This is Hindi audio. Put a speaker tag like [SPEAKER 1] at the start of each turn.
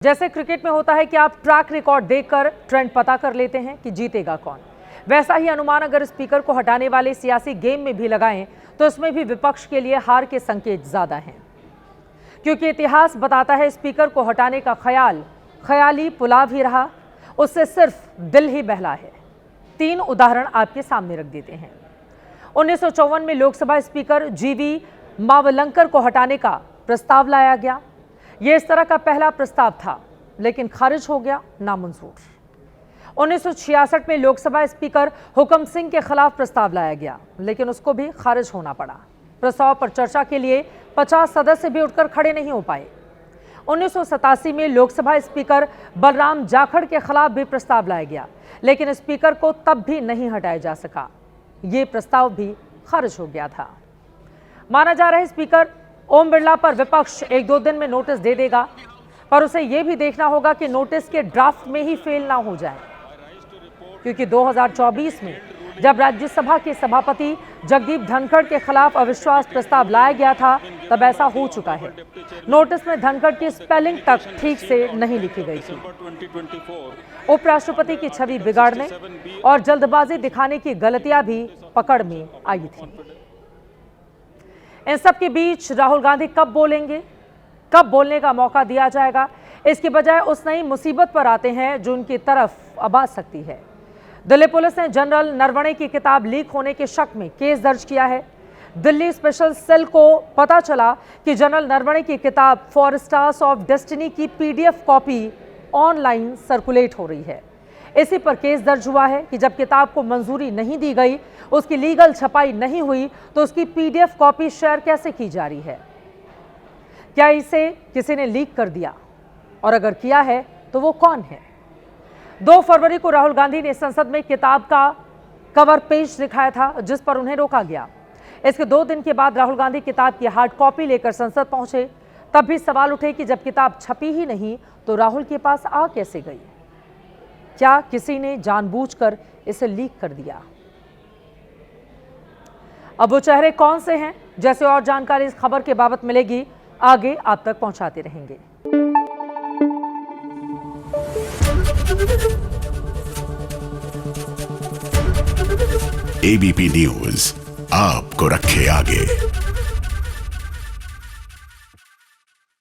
[SPEAKER 1] जैसे क्रिकेट में होता है कि आप ट्रैक रिकॉर्ड देखकर ट्रेंड पता कर लेते हैं कि जीतेगा कौन, वैसा ही अनुमान अगर स्पीकर को हटाने वाले सियासी गेम में भी लगाएं तो इसमें भी विपक्ष के लिए हार के संकेत ज्यादा हैं, क्योंकि इतिहास बताता है स्पीकर को हटाने का ख्याल ख्याली पुलाव ही रहा, उससे सिर्फ दिल ही बहला है। 3 उदाहरण आपके सामने रख देते हैं। 1954 में लोकसभा स्पीकर जीवी मावलंकर को हटाने का प्रस्ताव लाया गया। यह इस तरह का पहला प्रस्ताव था, लेकिन खारिज हो गया, नामंजूर। 1966 में लोकसभा स्पीकर हुकम सिंह के खिलाफ प्रस्ताव लाया गया, लेकिन उसको भी खारिज होना पड़ा। प्रस्ताव पर चर्चा के लिए 50 सदस्य भी उठकर खड़े नहीं हो पाए। 1987 में लोकसभा स्पीकर बलराम जाखड़ के खिलाफ भी प्रस्ताव लाया गया, लेकिन स्पीकर को तब भी नहीं हटाया जा सका। ये प्रस्ताव भी खारिज हो गया था। माना जा रहा है स्पीकर ओम बिरला पर विपक्ष 1-2 दिन में नोटिस दे देगा, पर उसे यह भी देखना होगा कि नोटिस के ड्राफ्ट में ही फेल ना हो जाए, क्योंकि 2024 में जब राज्यसभा के सभापति जगदीप धनखड़ के खिलाफ अविश्वास प्रस्ताव लाया गया था, तब ऐसा हो चुका है। नोटिस में धनखड़ की स्पेलिंग तक ठीक से नहीं लिखी गई थी। उपराष्ट्रपति की छवि बिगाड़ने और जल्दबाजी दिखाने की गलतियां भी पकड़ में आई थी। इन सब के बीच राहुल गांधी कब बोलेंगे, कब बोलने का मौका दिया जाएगा, इसके बजाय उस नई मुसीबत पर आते हैं जो उनकी तरफ अब आ सकती है। दिल्ली पुलिस ने जनरल नरवणे की किताब लीक होने के शक में केस दर्ज किया है। दिल्ली स्पेशल सेल को पता चला कि जनरल नरवणे की किताब फॉर स्टार्स ऑफ डेस्टिनी की पीडीएफ कॉपी ऑनलाइन सर्कुलेट हो रही है। इसी पर केस दर्ज हुआ है कि जब किताब को मंजूरी नहीं दी गई, उसकी लीगल छपाई नहीं हुई, तो उसकी पीडीएफ कॉपी शेयर कैसे की जा रही है? क्या इसे किसी ने लीक कर दिया? और अगर किया है तो वो कौन है? 2 फरवरी को राहुल गांधी ने संसद में किताब का कवर पेज दिखाया था, जिस पर उन्हें रोका गया। इसके 2 दिन के बाद राहुल गांधी किताब की हार्ड कॉपी लेकर संसद पहुंचे। तब भी सवाल उठे कि जब किताब छपी ही नहीं तो राहुल के पास आ कैसे गई? क्या किसी ने जानबूझकर इसे लीक कर दिया? अब वो चेहरे कौन से हैं? जैसे और जानकारी इस खबर के बाबत मिलेगी, आगे आप तक पहुंचाते रहेंगे।
[SPEAKER 2] एबीपी न्यूज आपको रखे आगे।